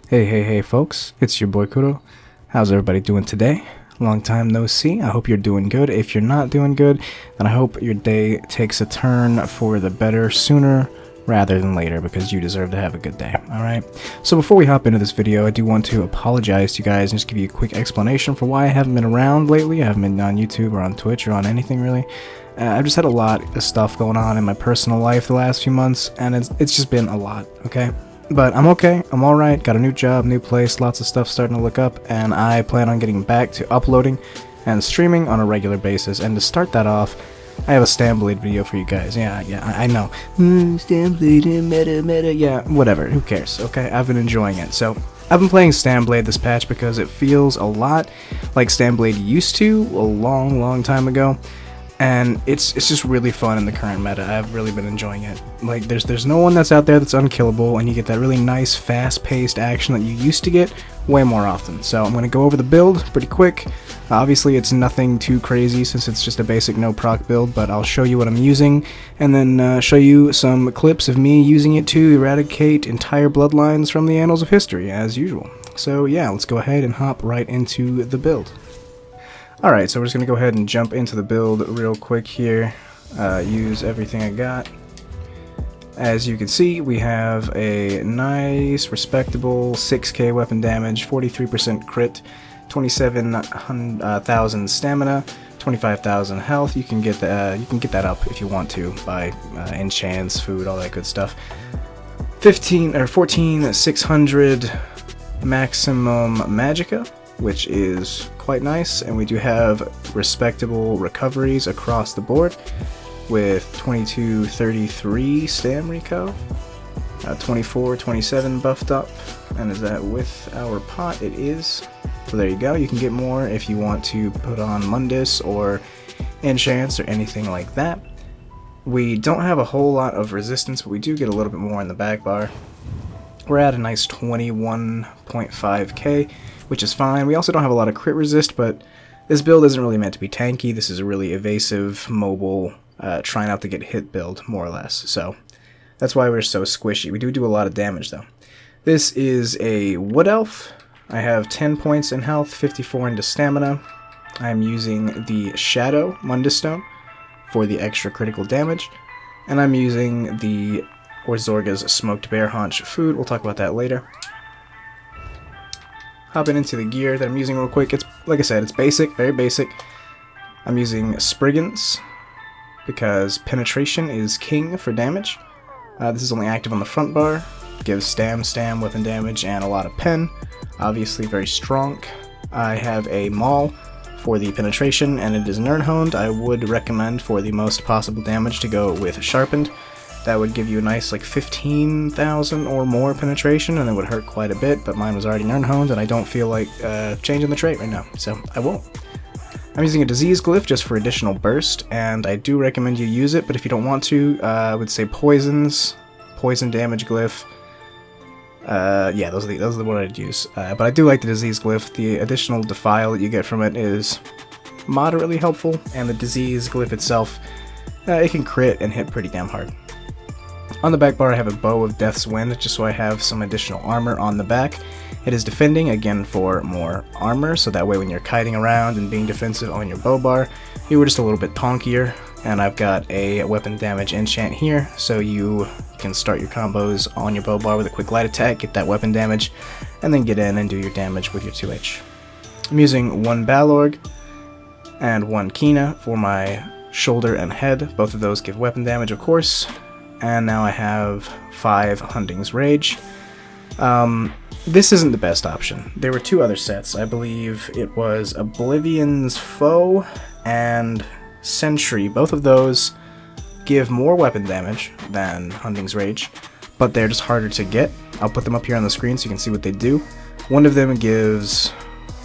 Hey folks, it's your boy Kuro. How's everybody doing today? Long time no see. I hope you're doing good. If you're not doing good, then I hope your day takes a turn for the better sooner rather than later, because you deserve to have a good day, alright? So before we hop into this video, I do want to apologize to you guys and just give you a quick explanation for why I haven't been around lately. I haven't been on YouTube or on Twitch or on anything really. I've just had a lot of stuff going on in my personal life the last few months, and it's just been a lot, okay? But I'm okay, I'm alright, got a new job, new place, lots of stuff starting to look up, and I plan on getting back to uploading and streaming on a regular basis. And to start that off, I have a Stamblade video for you guys. Yeah, I know. Stamblade, meta, yeah, whatever, who cares, okay? I've been enjoying it. So, I've been playing Stamblade this patch because it feels a lot like Stamblade used to a long time ago. And it's just really fun in the current meta. I've really been enjoying it. Like, there's no one that's out there that's unkillable, and you get that really nice, fast-paced action that you used to get way more often. So I'm going to go over the build pretty quick. Obviously, it's nothing too crazy since it's just a basic no proc build, but I'll show you what I'm using, and then show you some clips of me using it to eradicate entire bloodlines from the annals of history, as usual. So yeah, let's go ahead and hop right into the build. Alright, so we're just going to go ahead and jump into the build real quick here, use everything I got. As you can see, we have a nice, respectable 6k weapon damage, 43% crit, 27,000 stamina, 25,000 health. You can get that up if you want to by enchants, food, all that good stuff. 14,600 maximum magicka, which is quite nice, and we do have respectable recoveries across the board with 2233 stam reco, 2427 buffed up, and is that with our pot? It is. So there you go. You can get more if you want to put on Mundus or enchants or anything like that. We don't have a whole lot of resistance, but we do get a little bit more in the back bar. We're at a nice 21.5k, which is fine. We also don't have a lot of crit resist, but this build isn't really meant to be tanky. This is a really evasive, mobile, try not to get hit build, more or less. So that's why we're so squishy. We do a lot of damage, though. This is a Wood Elf. I have 10 points in health, 54 into stamina. I'm using the Shadow Mundus Stone for the extra critical damage, and I'm using the Orzorga's Smoked Bear Haunch food. We'll talk about that later. Hopping into the gear that I'm using real quick. It's, like I said, it's basic, very basic. I'm using Spriggans because penetration is king for damage. This is only active on the front bar. Gives stam, weapon damage, and a lot of pen. Obviously very strong. I have a Maul for the penetration, and it is Nernhoned. I would recommend for the most possible damage to go with Sharpened. That would give you a nice like 15,000 or more penetration, and it would hurt quite a bit, but mine was already Nernhoned, and I don't feel like changing the trait right now, so I won't. I'm using a Disease Glyph just for additional burst, and I do recommend you use it, but if you don't want to, I would say Poison Damage Glyph. Yeah, those are the what I'd use. But I do like the Disease Glyph. The additional Defile that you get from it is moderately helpful, and the Disease Glyph itself, it can crit and hit pretty damn hard. On the back bar, I have a Bow of Death's Wind, just so I have some additional armor on the back. It is defending, again, for more armor, so that way when you're kiting around and being defensive on your bow bar, you were just a little bit tonkier. And I've got a weapon damage enchant here, so you can start your combos on your bow bar with a quick light attack, get that weapon damage, and then get in and do your damage with your 2H. I'm using one Balorg and one Kina for my shoulder and head. Both of those give weapon damage, of course. And now I have 5 Hunting's Rage. This isn't the best option. There were 2 other sets. I believe it was Oblivion's Foe and Sentry. Both of those give more weapon damage than Hunting's Rage, but they're just harder to get. I'll put them up here on the screen so you can see what they do. One of them gives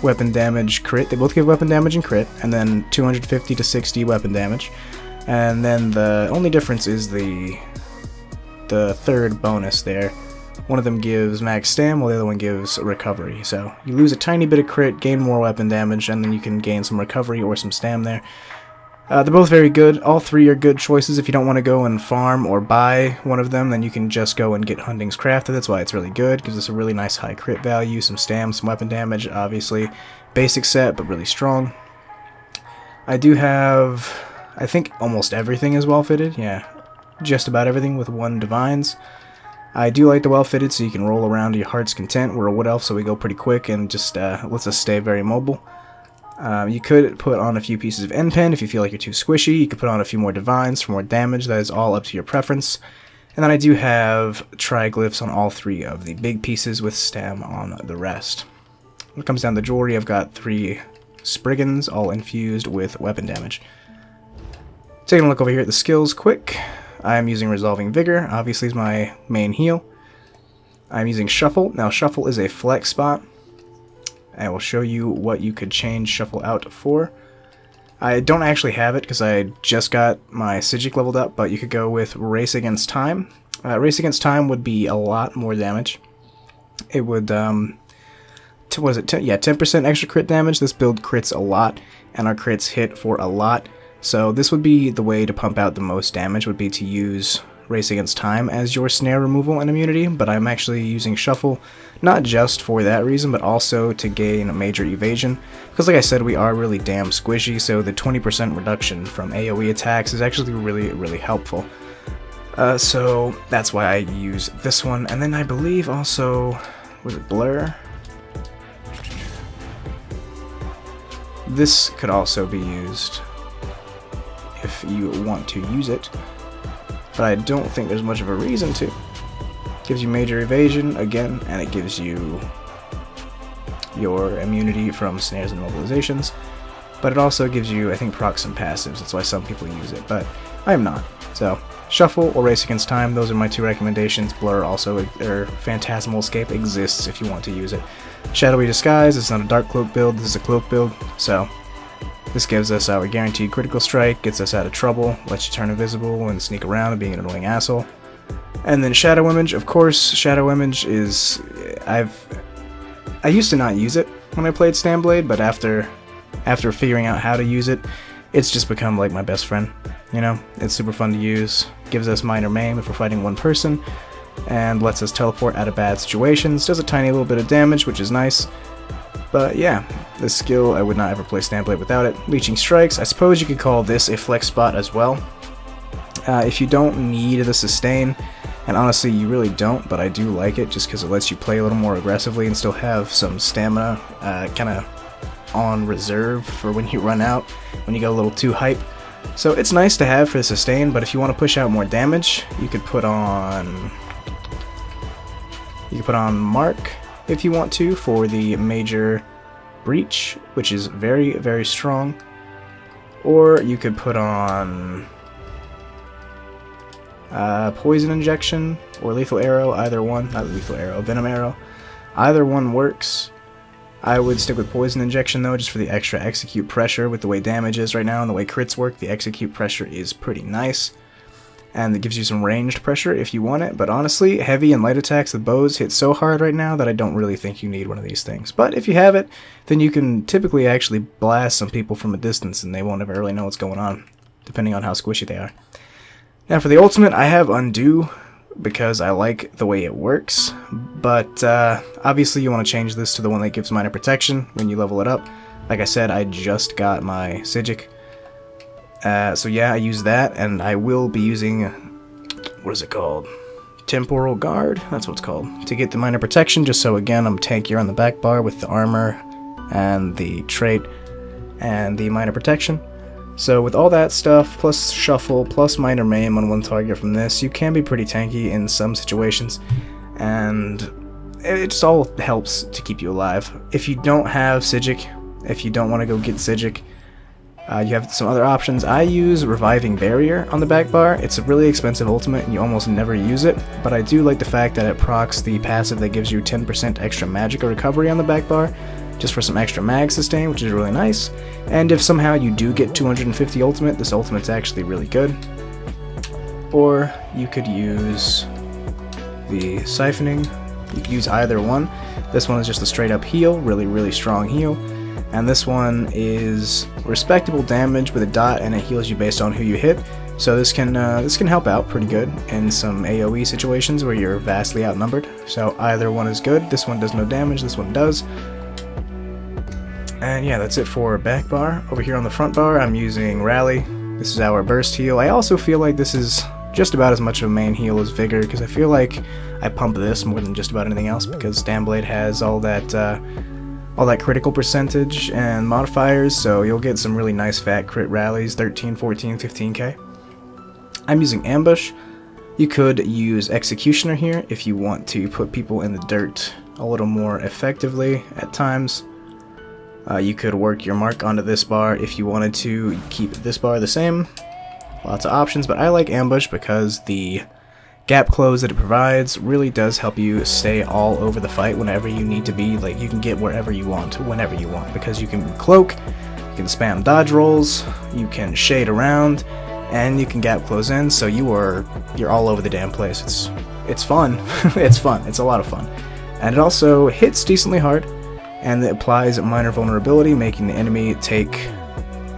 weapon damage crit. They both give weapon damage and crit, and then 250 to 60 weapon damage. And then the only difference is the third bonus there. One of them gives max stam, while the other one gives recovery. So you lose a tiny bit of crit, gain more weapon damage, and then you can gain some recovery or some stam there. They're both very good. All three are good choices. If you don't want to go and farm or buy one of them, then you can just go and get Hunting's Crafted. That's why it's really good. Gives us a really nice high crit value, some stam, some weapon damage, obviously. Basic set, but really strong. I do have, I think almost everything is well fitted. Yeah, just about everything with one Divines. I do like the well fitted, so you can roll around to your heart's content. We're a Wood Elf, so we go pretty quick and just lets us stay very mobile. You could put on a few pieces of end pen if you feel like you're too squishy. You could put on a few more Divines for more damage. That is all up to your preference. And then I do have triglyphs on all three of the big pieces with stam on the rest. When it comes down to jewelry, I've got 3 Spriggans, all infused with weapon damage. Taking a look over here at the skills quick. I am using Resolving Vigor, obviously is my main heal. I'm using Shuffle. Now Shuffle is a flex spot. I will show you what you could change Shuffle out for. I don't actually have it because I just got my Psijic leveled up, but you could go with Race Against Time. Race Against Time would be a lot more damage. It would, was it 10% extra crit damage. This build crits a lot, and our crits hit for a lot. So this would be the way to pump out the most damage, would be to use Race Against Time as your snare removal and immunity, but I'm actually using Shuffle not just for that reason, but also to gain major evasion, because like I said, we are really damn squishy, so the 20% reduction from AoE attacks is actually really helpful. So that's why I use this one, and then I believe also, was it Blur? This could also be used if you want to use it, but I don't think there's much of a reason to. Gives you major evasion again, and it gives you your immunity from snares and mobilizations, but it also gives you, I think, procs and passives. That's why some people use it, but I am not. So Shuffle or Race Against Time, those are my 2 recommendations. Blur also, or Phantasmal Escape exists if you want to use it. Shadowy Disguise is not a Dark Cloak build, this is a Cloak build, so this gives us our guaranteed critical strike, gets us out of trouble, lets you turn invisible and sneak around and being an annoying asshole. And then Shadow Image, of course. Shadow Image is, I used to not use it when I played Stamblade, but after figuring out how to use it, it's just become like my best friend. You know, it's super fun to use, gives us minor maim if we're fighting one person, and lets us teleport out of bad situations. Does a tiny little bit of damage, which is nice. But yeah, this skill, I would not ever play Stamblade without it. Leeching Strikes, I suppose you could call this a flex spot as well. If you don't need the sustain, and honestly you really don't, but I do like it just because it lets you play a little more aggressively and still have some stamina kind of on reserve for when you run out, when you get a little too hype. So it's nice to have for the sustain, but if you want to push out more damage, you could put on Mark if you want to for the major breach, which is very strong, or you could put on Poison Injection or Lethal Arrow, either one. Not Lethal Arrow, Venom Arrow. Either one works. I would stick with Poison Injection though, just for the extra execute pressure. With the way damage is right now and the way crits work, the execute pressure is pretty nice. And it gives you some ranged pressure if you want it, but honestly, heavy and light attacks with bows hit so hard right now that I don't really think you need one of these things. But if you have it, then you can typically actually blast some people from a distance and they won't ever really know what's going on, depending on how squishy they are. Now for the ultimate, I have Undo, because I like the way it works, but obviously you want to change this to the one that gives minor protection when you level it up. Like I said, I just got my Psijic. So yeah, I use that, and I will be using, what is it called? Temporal Guard, that's what it's called, to get the minor protection, just so again I'm tankier on the back bar with the armor and the trait and the minor protection. So with all that stuff, plus Shuffle, plus minor maim on one target from this, you can be pretty tanky in some situations, and it just all helps to keep you alive. If you don't have Psijic, if you don't want to go get Psijic, you have some other options. I use Reviving Barrier on the back bar. It's a really expensive ultimate and you almost never use it, but I do like the fact that it procs the passive that gives you 10% extra magic recovery on the back bar, just for some extra mag sustain, which is really nice. And if somehow you do get 250 ultimate, this ultimate's actually really good. Or you could use the Siphoning. You could use either one. This one is just a straight up heal, really strong heal. and this one is respectable damage with a dot, and it heals you based on who you hit. So this can help out pretty good in some AoE situations where you're vastly outnumbered. So either one is good. This one does no damage, this one does. And yeah, that's it for back bar. Over here on the front bar, I'm using Rally. This is our burst heal. I also feel like this is just about as much of a main heal as Vigor, because I feel like I pump this more than just about anything else, because Stamblade has all that critical percentage and modifiers, so you'll get some really nice fat crit rallies, 13, 14, 15k. I'm using Ambush. You could use Executioner here if you want to put people in the dirt a little more effectively at times. You could work your mark onto this bar if you wanted to keep this bar the same. Lots of options, but I like Ambush because the gap close that it provides really does help you stay all over the fight whenever you need to be. Like, you can get wherever you want, whenever you want, because you can cloak, you can spam dodge rolls, you can shade around, and you can gap close in, so you're all over the damn place. It's fun. It's fun. It's a lot of fun. And it also hits decently hard, and it applies minor vulnerability, making the enemy take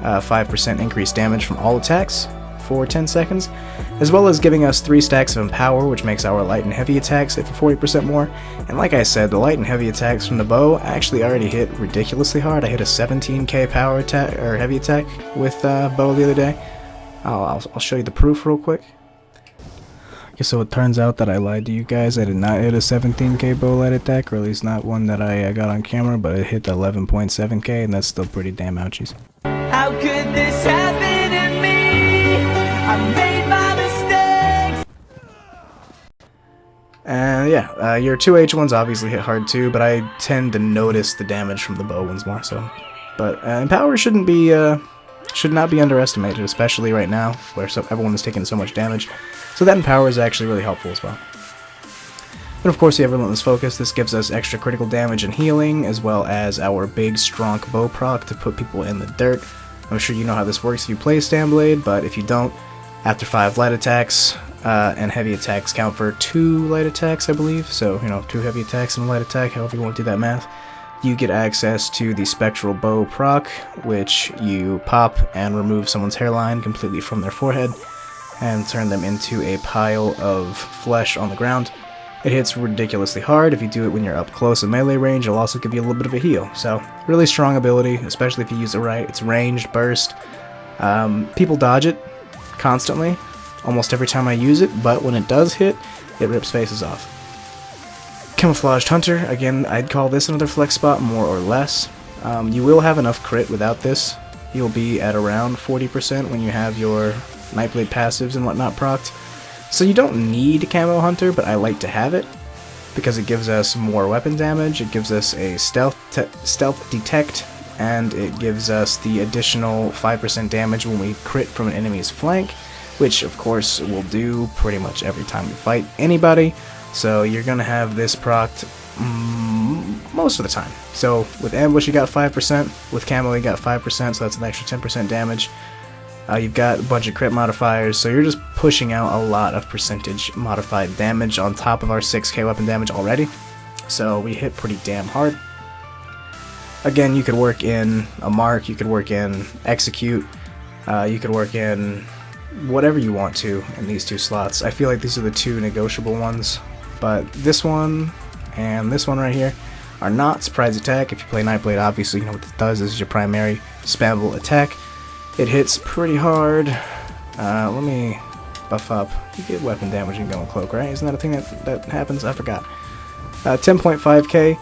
5% increased damage from all attacks for 10 seconds, as well as giving us 3 stacks of Empower, which makes our light and heavy attacks hit for 40% more. And like I said, the light and heavy attacks from the bow actually already hit ridiculously hard. I hit a 17k power attack, or heavy attack, with bow the other day. I'll show you the proof real quick. Okay, so it turns out that I lied to you guys. I did not hit a 17k bow light attack, or at least not one that I got on camera, but it hit 11.7k, and that's still pretty damn ouchies. How could this happen to me? I made my mistakes. And yeah, your 2H ones obviously hit hard too, but I tend to notice the damage from the bow ones more so. But Empower should not be underestimated, especially right now, where everyone is taking so much damage. So that Empower is actually really helpful as well. And of course, you have Relentless Focus. This gives us extra critical damage and healing, as well as our big, strong bow proc to put people in the dirt. I'm sure you know how this works if you play Stamblade, but if you don't, after 5 light attacks, and heavy attacks count for 2 light attacks, I believe. So, 2 heavy attacks and a light attack, however you want to do that math. You get access to the Spectral Bow proc, which you pop and remove someone's hairline completely from their forehead, and turn them into a pile of flesh on the ground. It hits ridiculously hard. If you do it when you're up close in melee range, it'll also give you a little bit of a heal. So, really strong ability, especially if you use it right. It's ranged, burst. People dodge it constantly, almost every time I use it, but when it does hit, it rips faces off. Camouflaged Hunter, again, I'd call this another flex spot, more or less. You will have enough crit without this. You'll be at around 40% when you have your Nightblade passives and whatnot procced. So you don't need Camo Hunter, but I like to have it, because it gives us more weapon damage, it gives us a stealth detect, and it gives us the additional 5% damage when we crit from an enemy's flank, which of course we'll do pretty much every time we fight anybody. So you're going to have this procced most of the time. So with Ambush you got 5%, with Camo you got 5%, so that's an extra 10% damage. You've got a bunch of crit modifiers, so you're just pushing out a lot of percentage modified damage on top of our 6k weapon damage already. So we hit pretty damn hard. Again, you could work in a mark, you could work in execute, you could work in whatever you want to in these 2 slots. I feel like these are the 2 negotiable ones, but this one and this one right here are not. Surprise attack. If you play Nightblade, obviously you know what this does. This is your primary spammable attack. It hits pretty hard. Let me buff up. You get weapon damage and go in cloak, right? Isn't that a thing that happens? I forgot. 10.5k.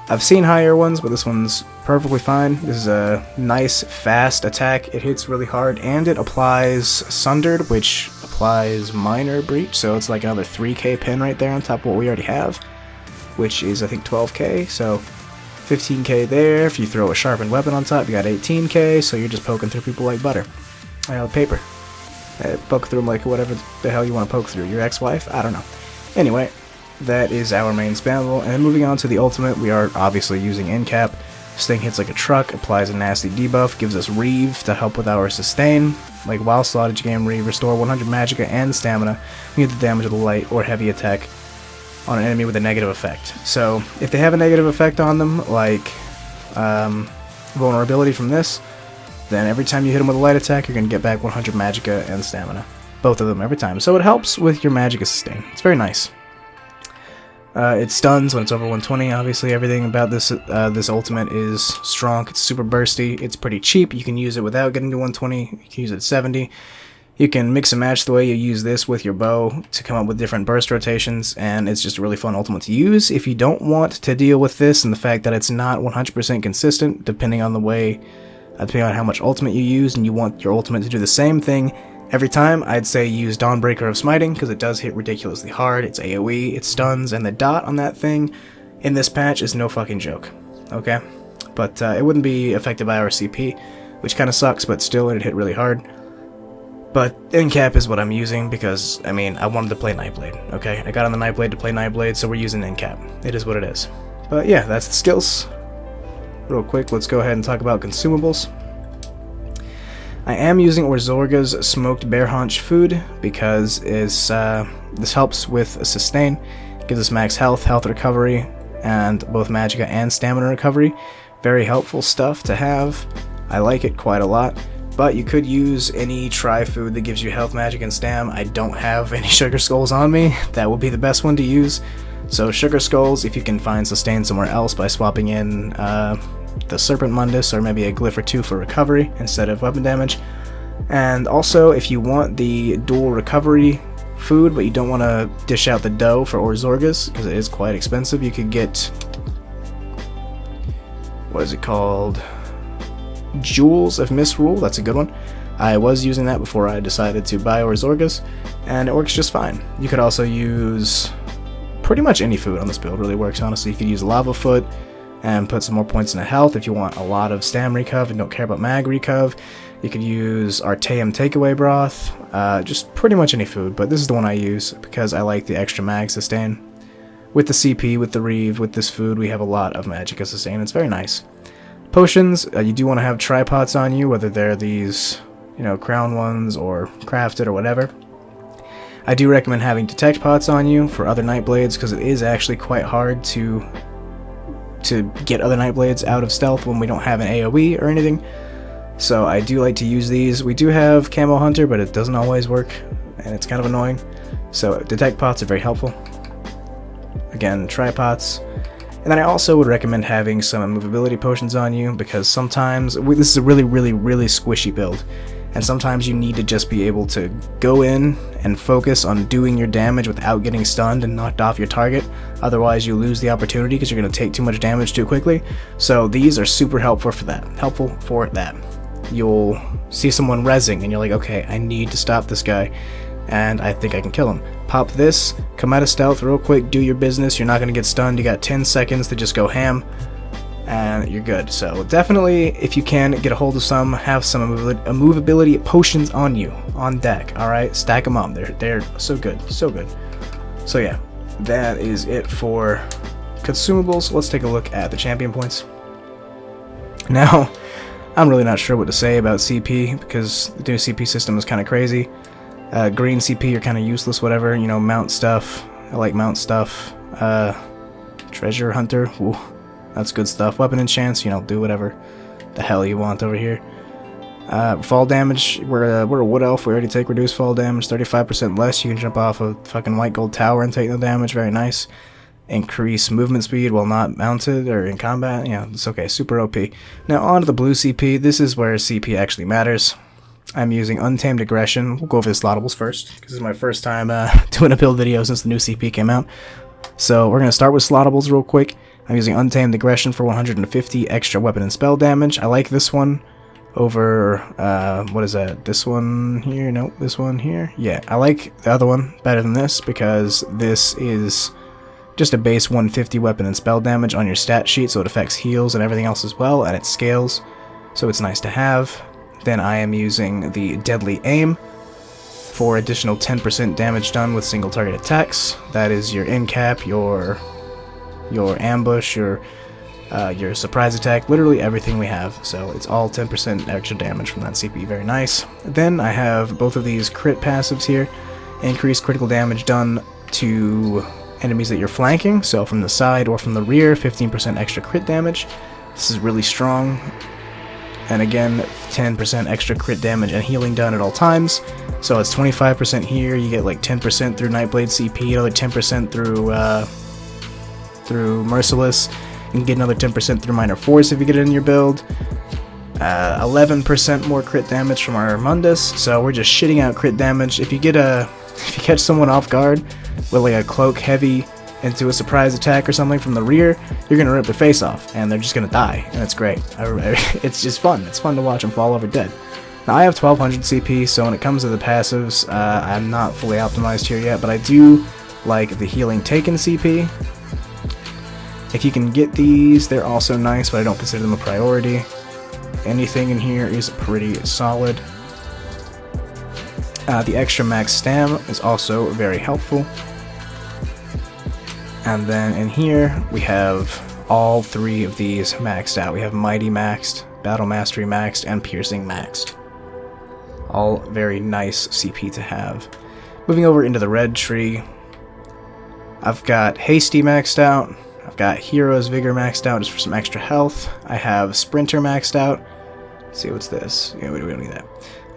I've seen higher ones, but this one's perfectly fine. This is a nice, fast attack. It hits really hard, and it applies Sundered, which applies Minor Breach, so it's like another 3k pin right there on top of what we already have, which is, I think, 12k, so 15k there. If you throw a sharpened weapon on top, you got 18k, so you're just poking through people like butter. Paper. Poke through them like whatever the hell you want to poke through. Your ex-wife? I don't know. Anyway, that is our main spammable, and moving on to the ultimate, we are obviously using Incap. This thing hits like a truck, applies a nasty debuff, gives us Reeve to help with our sustain. Like while slotted, you gain Reeve, restore 100 magicka and stamina, and get the damage of the light or heavy attack on an enemy with a negative effect. So if they have a negative effect on them, like vulnerability from this, then every time you hit them with a light attack, you're going to get back 100 magicka and stamina. Both of them every time. So it helps with your magicka sustain. It's very nice. It stuns when it's over 120. Obviously, everything about this ultimate is strong. It's super bursty. It's pretty cheap. You can use it without getting to 120. You can use it at 70. You can mix and match the way you use this with your bow to come up with different burst rotations, and it's just a really fun ultimate to use. If you don't want to deal with this and the fact that it's not 100% consistent, depending on how much ultimate you use, and you want your ultimate to do the same thing every time, I'd say use Dawnbreaker of Smiting, because it does hit ridiculously hard. It's AoE, it stuns, and the dot on that thing in this patch is no fucking joke. Okay? But it wouldn't be affected by our CP, which kind of sucks, but still it hit really hard. But Endcap is what I'm using because, I mean, I wanted to play Nightblade, okay? I got on the Nightblade to play Nightblade, so we're using Endcap. It is what it is. But yeah, that's the skills. Real quick, let's go ahead and talk about consumables. I am using Orzorga's Smoked Bear Haunch food because this helps with a sustain, gives us max health recovery, and both magicka and stamina recovery. Very helpful stuff to have. I like it quite a lot. But you could use any tri-food that gives you health, magic, and stam. I don't have any Sugar Skulls on me. That would be the best one to use. So Sugar Skulls, if you can find sustain somewhere else by swapping in the Serpent Mundus or maybe a Glyph or two for recovery instead of weapon damage. And also, if you want the dual recovery food, but you don't want to dish out the dough for Orzorga's, because it is quite expensive, you could get... what is it called? Jewels of Misrule, that's a good one. I was using that before I decided to buy Orzorga's, and it works just fine. You could also use pretty much any food on this build, really works honestly. You could use Lava Foot and put some more points into health if you want a lot of stam recov and don't care about mag recov. You could use Artaeum Takeaway Broth, just pretty much any food, but this is the one I use because I like the extra mag sustain. With the CP, with the Reeve, with this food, we have a lot of magicka sustain. It's very nice. Potions, you do want to have tripods on you, whether they're these, crown ones or crafted or whatever. I do recommend having detect pots on you for other Nightblades because it is actually quite hard to get other Nightblades out of stealth when we don't have an AoE or anything. So I do like to use these. We do have Camo Hunter, but it doesn't always work, and it's kind of annoying. So detect pots are very helpful. Again, tripods. And then I also would recommend having some immovability potions on you because sometimes, this is a really, really, really squishy build, and sometimes you need to just be able to go in and focus on doing your damage without getting stunned and knocked off your target. Otherwise you lose the opportunity because you're going to take too much damage too quickly. So these are super helpful for that. You'll see someone rezzing and you're like, okay, I need to stop this guy, and I think I can kill him. Pop this, come out of stealth real quick, do your business, you're not going to get stunned, you got 10 seconds to just go ham, and you're good. So definitely, if you can, get a hold of some, have some immovability potions on you, on deck, alright? Stack them up, they're so good, so good. So yeah, that is it for consumables. Let's take a look at the champion points. Now, I'm really not sure what to say about CP, because the new CP system is kind of crazy. Green CP are kind of useless, whatever, mount stuff. I like mount stuff. Treasure Hunter, ooh, that's good stuff. Weapon enchants, do whatever the hell you want over here. Fall damage, we're a wood elf, we already take reduced fall damage, 35% less. You can jump off a fucking white gold tower and take no damage, very nice. Increase movement speed while not mounted or in combat, it's okay, super OP. Now on to the blue CP, this is where CP actually matters. I'm using Untamed Aggression. We'll go over the slottables first, because this is my first time doing a build video since the new CP came out. So we're going to start with slottables real quick. I'm using Untamed Aggression for 150 extra weapon and spell damage. I like this one over, what is that? This one here? Nope, this one here. Yeah, I like the other one better than this, because this is just a base 150 weapon and spell damage on your stat sheet, so it affects heals and everything else as well, and it scales, so it's nice to have. Then I am using the Deadly Aim for additional 10% damage done with single target attacks. That is your end cap, your ambush, your surprise attack, literally everything we have. So it's all 10% extra damage from that CP, very nice. Then I have both of these crit passives here. Increase critical damage done to enemies that you're flanking, so from the side or from the rear, 15% extra crit damage. This is really strong. and again 10% extra crit damage and healing done at all times. So it's 25% here, you get like 10% through Nightblade CP, another 10% through Merciless, you can get another 10% through Minor Force if you get it in your build. 11% more crit damage from our Mundus, so we're just shitting out crit damage. If you catch someone off guard with like a cloak heavy into a surprise attack or something from the rear, you're gonna rip their face off, and they're just gonna die, and it's great. It's just fun. It's fun to watch them fall over dead. Now I have 1200 CP, so when it comes to the passives, I'm not fully optimized here yet, but I do like the healing taken CP. If you can get these, they're also nice, but I don't consider them a priority. Anything in here is pretty solid. The extra max stam is also very helpful. And then in here, we have all three of these maxed out. We have Mighty maxed, Battle Mastery maxed, and Piercing maxed. All very nice CP to have. Moving over into the red tree, I've got Hasty maxed out. I've got Hero's Vigor maxed out just for some extra health. I have Sprinter maxed out. Let's see, what's this? Yeah, we don't need that.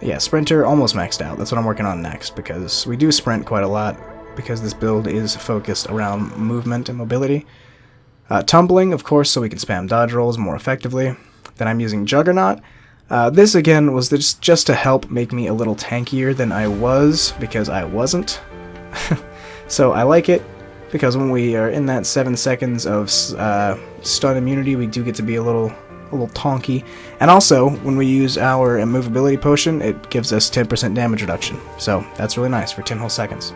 Yeah, Sprinter almost maxed out. That's what I'm working on next, because we do sprint quite a lot, because this build is focused around movement and mobility. Tumbling, of course, so we can spam dodge rolls more effectively. Then I'm using Juggernaut. This, again, was just to help make me a little tankier than I was, because I wasn't. So I like it, because when we are in that 7 seconds of stun immunity, we do get to be a little tonky. And also, when we use our immovability potion, it gives us 10% damage reduction. So that's really nice for 10 whole seconds.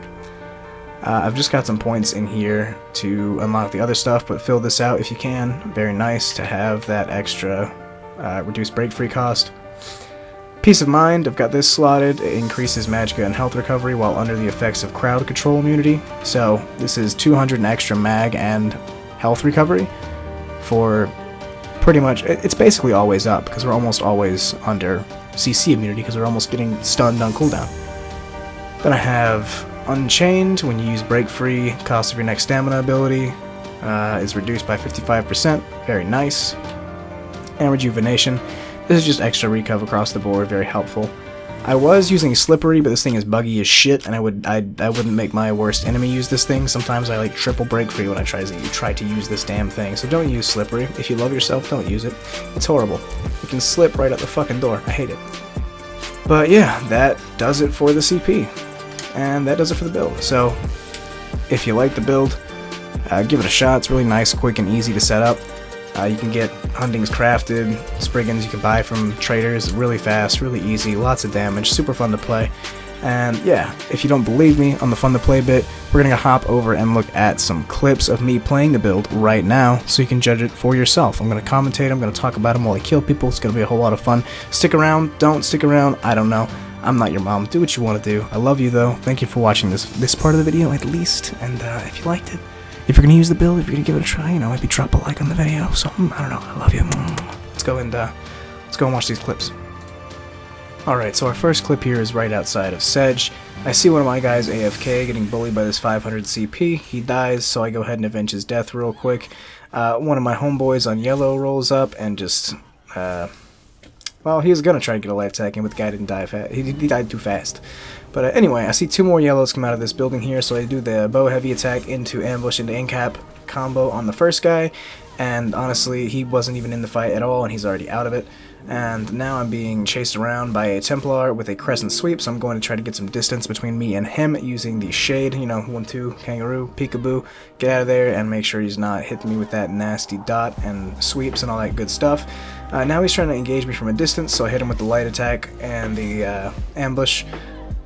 I've just got some points in here to unlock the other stuff, but fill this out if you can. Very nice to have that extra reduced break free cost. Peace of Mind, I've got this slotted. It increases magicka and health recovery while under the effects of crowd control immunity. So this is 200 and extra mag and health recovery for pretty much, it's basically always up, because we're almost always under CC immunity, because we're almost getting stunned on cooldown. Then I have Unchained. When you use break free, cost of your next stamina ability is reduced by 55%. Very nice. And Rejuvenation. This is just extra recuv across the board, very helpful. I was using Slippery, but this thing is buggy as shit, and I wouldn't make my worst enemy use this thing. Sometimes I like triple break free when I try to use this damn thing, so don't use Slippery. If you love yourself, don't use it. It's horrible. You can slip right out the fucking door. I hate it. But yeah, that does it for the CP. And that does it for the build. So, if you like the build, give it a shot. It's really nice, quick, and easy to set up. You can get Hundings crafted, Spriggans you can buy from traders really fast, really easy, lots of damage, super fun to play. And yeah, if you don't believe me on the fun to play bit, we're going to hop over and look at some clips of me playing the build right now so you can judge it for yourself. I'm going to commentate, I'm going to talk about them while I kill people. It's going to be a whole lot of fun. Stick around, don't stick around, I don't know. I'm not your mom. Do what you want to do. I love you though. Thank you for watching this part of the video at least. And if you liked it, if you're going to use the build, if you're going to give it a try, maybe drop a like on the video, something. I don't know. I love you. Let's go and watch these clips. Alright, so our first clip here is right outside of Sedge. I see one of my guys AFK getting bullied by this 500 CP. He dies, so I go ahead and avenge his death real quick. One of my homeboys on yellow rolls up and just, well, he was going to try to get a life attack in, but the guy didn't die fast. He died too fast. But anyway, I see two more yellows come out of this building here, so I do the bow heavy attack into ambush into incap combo on the first guy, and honestly, he wasn't even in the fight at all, and he's already out of it. And now I'm being chased around by a Templar with a crescent sweep, so I'm going to try to get some distance between me and him using the shade, 1-2, kangaroo, peekaboo, get out of there and make sure he's not hitting me with that nasty dot and sweeps and all that good stuff. Now he's trying to engage me from a distance, so I hit him with the light attack and the ambush.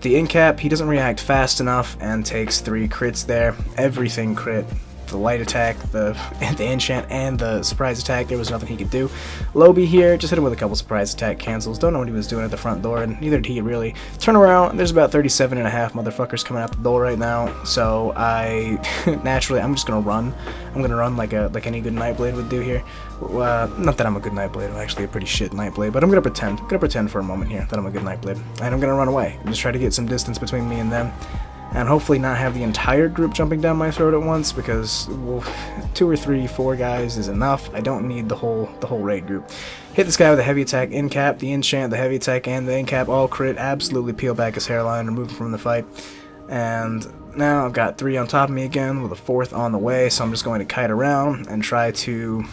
The incap, he doesn't react fast enough and takes 3 crits there. Everything crit. The light attack, the enchant, and the surprise attack. There was nothing he could do. Lobby here, just hit him with a couple surprise attack cancels. Don't know what he was doing at the front door, and neither did he really. Turn around, there's about 37 and a half motherfuckers coming out the door right now, so I, naturally, I'm just gonna run. I'm gonna run like any good Nightblade would do here. Not that I'm a good Nightblade, I'm actually a pretty shit Nightblade, but I'm gonna pretend for a moment here that I'm a good Nightblade. And I'm gonna run away, and just try to get some distance between me and them. and hopefully not have the entire group jumping down my throat at once, because well, 2 or 3, 4 guys is enough. I don't need the whole raid group. Hit this guy with a heavy attack, in-cap, the enchant, the heavy attack, and the in-cap all crit, absolutely peel back his hairline, remove him from the fight. And now I've got 3 on top of me again, with a 4th on the way, so I'm just going to kite around and try to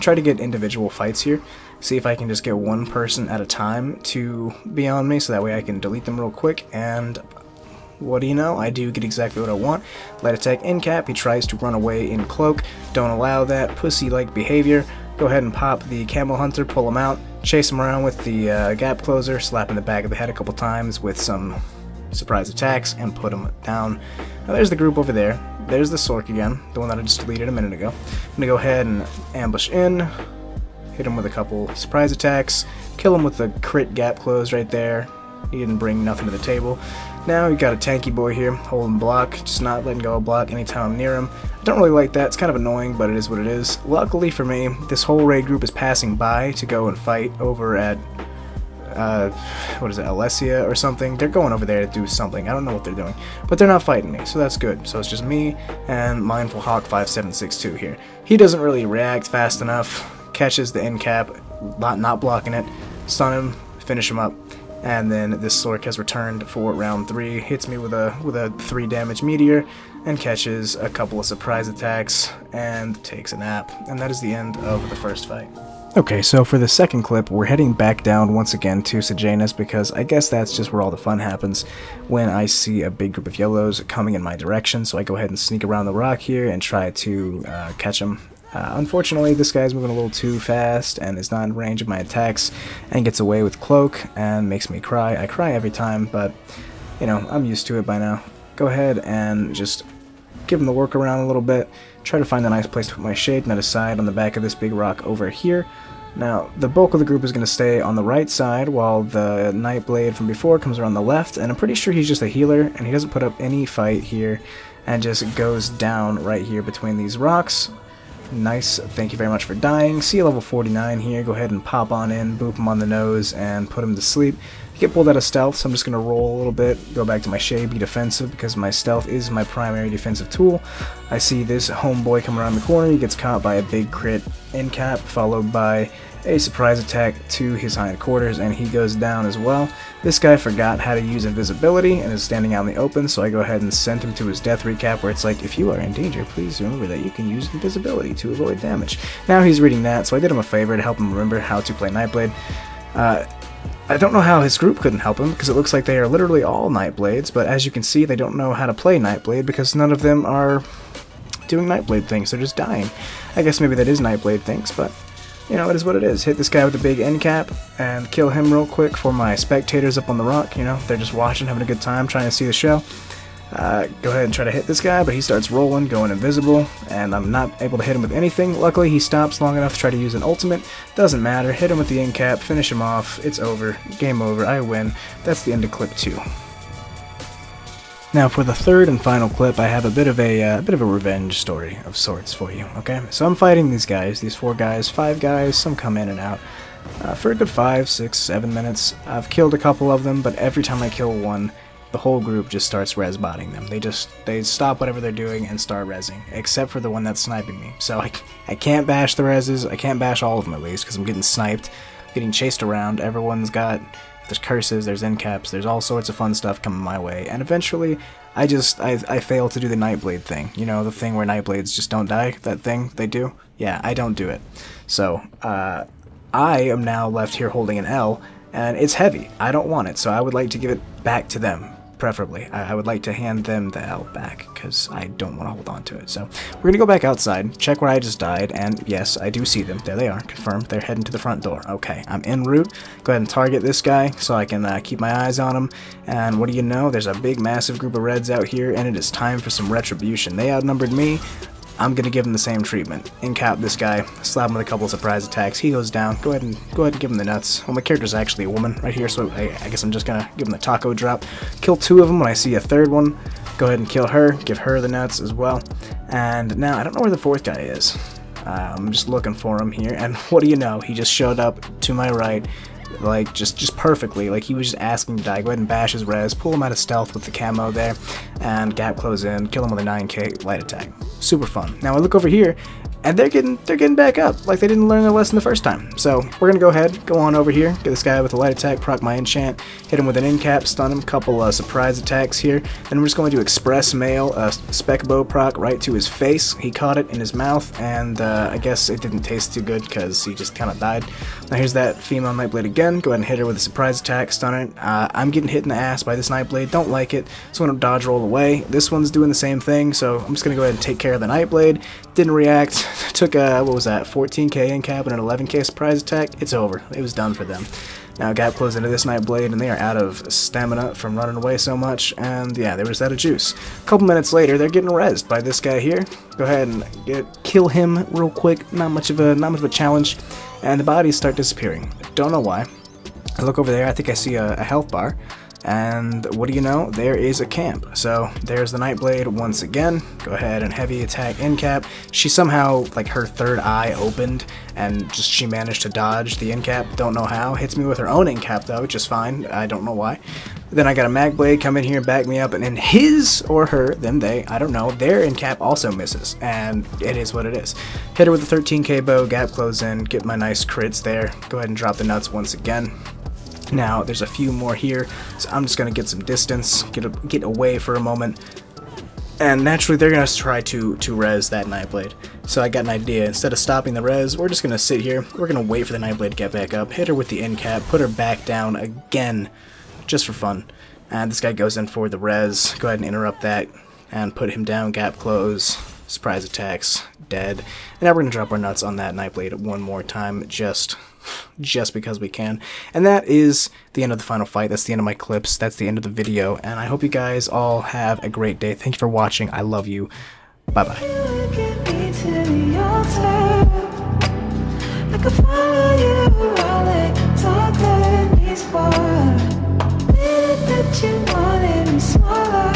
get individual fights here. See if I can just get one person at a time to be on me, so that way I can delete them real quick, and what do you know, I do get exactly what I want. Light attack in-cap, he tries to run away in cloak, don't allow that pussy-like behavior. Go ahead and pop the Camel Hunter, pull him out, chase him around with the gap closer, slap in the back of the head a couple times with some surprise attacks, and put him down. Now there's the group over there. There's the Sork again, the one that I just deleted a minute ago. I'm going to go ahead and ambush in, hit him with a couple surprise attacks, kill him with the crit gap close right there. He didn't bring nothing to the table. Now we got a tanky boy here, holding block, just not letting go of block anytime I'm near him. I don't really like that, it's kind of annoying, but it is what it is. Luckily for me, this whole raid group is passing by to go and fight over at, what is it, Alessia or something? They're going over there to do something, I don't know what they're doing. But they're not fighting me, so that's good. So it's just me and Mindful Hawk 5762 here. He doesn't really react fast enough, catches the end cap, not blocking it, stun him, finish him up. And then this Sork has returned for round 3, hits me with a 3 damage meteor, and catches a couple of surprise attacks, and takes a nap. And that is the end of the first fight. Okay, so for the second clip, we're heading back down once again to Sejanus, because I guess that's just where all the fun happens, when I see a big group of yellows coming in my direction, so I go ahead and sneak around the rock here and try to catch them. Unfortunately, this guy's moving a little too fast and is not in range of my attacks and gets away with cloak and makes me cry. I cry every time, but, you know, I'm used to it by now. Go ahead and just give him the workaround a little bit. Try to find a nice place to put my shade net aside on the back of this big rock over here. Now, the bulk of the group is going to stay on the right side while the Nightblade from before comes around the left, and I'm pretty sure he's just a healer and he doesn't put up any fight here and just goes down right here between these rocks. Nice, thank you very much for dying. See you level 49 here, go ahead and pop on in, boop him on the nose, and put him to sleep. You get pulled out of stealth, so I'm just going to roll a little bit, go back to my shade, be defensive, because my stealth is my primary defensive tool. I see this homeboy come around the corner, he gets caught by a big crit end cap, followed by a surprise attack to his hindquarters, and he goes down as well. This guy forgot how to use invisibility and is standing out in the open, so I go ahead and send him to his death recap, where it's like, if you are in danger, please remember that you can use invisibility to avoid damage. Now he's reading that, so I did him a favor to help him remember how to play Nightblade. I don't know how his group couldn't help him, because it looks like they are literally all Nightblades, but as you can see, they don't know how to play Nightblade, because none of them are doing Nightblade things, they're just dying. I guess maybe that is Nightblade things, but you know, it is what it is. Hit this guy with a big end cap and kill him real quick for my spectators up on the rock. You know, they're just watching, having a good time, trying to see the show. Go ahead and try to hit this guy, but he starts rolling, going invisible, and I'm not able to hit him with anything. Luckily, he stops long enough to try to use an ultimate. Doesn't matter. Hit him with the end cap, finish him off. It's over. Game over. I win. That's the end of clip 2. Now for the third and final clip, I have a bit of a revenge story of sorts for you, okay? So I'm fighting these guys, these 4 guys, 5 guys, some come in and out, for a good 5, 6, 7 minutes. I've killed a couple of them, but every time I kill one, the whole group just starts res-botting them. They stop whatever they're doing and start rezzing, except for the one that's sniping me. So I can't bash the rezzes, I can't bash all of them at least, because I'm getting sniped, getting chased around, everyone's got... There's curses, there's end caps, there's all sorts of fun stuff coming my way, and eventually I fail to do the Nightblade thing. You know, the thing where Nightblades just don't die, that thing they do? Yeah, I don't do it. So, I am now left here holding an L, and it's heavy. I don't want it, so I would like to give it back to them, preferably. I would like to hand them the L back, because I don't want to hold on to it. So, we're going to go back outside, check where I just died, and yes, I do see them. There they are, confirmed. They're heading to the front door. Okay, I'm en route. Go ahead and target this guy, so I can keep my eyes on him. And what do you know? There's a big, massive group of reds out here, and it is time for some retribution. They outnumbered me. I'm gonna give him the same treatment. In-cap this guy, slap him with a couple of surprise attacks. He goes down. Go ahead and give him the nuts. Well, my character's actually a woman right here, so I guess I'm just gonna give him the taco drop. Kill 2 of them when I see a 3rd one. Go ahead and kill her. Give her the nuts as well. And now I don't know where the 4th guy is. I'm just looking for him here, and what do you know? He just showed up to my right, like just perfectly. Like he was just asking to die. Go ahead and bash his res, pull him out of stealth with the camo there, and gap close in, kill him with a 9k light attack. Super fun. Now I look over here, and they're getting back up, like they didn't learn their lesson the first time. So we're gonna go on over here, get this guy with a light attack, proc my enchant, hit him with an end cap, stun him, couple surprise attacks here. Then we're just going to express mail a spec bow proc right to his face. He caught it in his mouth, and I guess it didn't taste too good because he just kind of died. Now here's that female Nightblade again. Go ahead and hit her with a surprise attack, stun it. I'm getting hit in the ass by this Nightblade. Don't like it, so I'm gonna dodge roll away. This one's doing the same thing, so I'm just gonna go ahead and take care of the Nightblade. Didn't react. Took a, what was that, 14k in cap and an 11k surprise attack. It's over. It was done for them. Now gap close into this Nightblade, and they are out of stamina from running away so much, and yeah, they were just out of juice. A couple minutes later, they're getting rezzed by this guy here. Go ahead and kill him real quick. Not much of a challenge, and the bodies start disappearing. Don't know why. I look over there. I think I see a health bar. And what do you know? There is a camp. So there's the Nightblade once again. Go ahead and heavy attack in cap. She somehow, like, her third eye opened and just she managed to dodge the in cap. Don't know how. Hits me with her own in cap though, which is fine. I don't know why. Then I got a mag blade come in here and back me up, and then his or her, them, they, I don't know, their in cap also misses, and it is what it is. Hit her with a 13k bow, gap close in, get my nice crits there. Go ahead and drop the nuts once again. Now, there's a few more here, so I'm just going to get some distance, get away for a moment, and naturally they're going to try to res that Nightblade. So I got an idea. Instead of stopping the res, we're just going to sit here, we're going to wait for the Nightblade to get back up, hit her with the end cap, put her back down again, just for fun. And this guy goes in for the res, go ahead and interrupt that, and put him down, gap close, surprise attacks, dead. And now we're going to drop our nuts on that Nightblade one more time, just because we can. And that is the end of the final fight. That's the end of my clips. That's the end of the video. And I hope you guys all have a great day. Thank you for watching. I love you. Bye-bye. You wanted me smaller.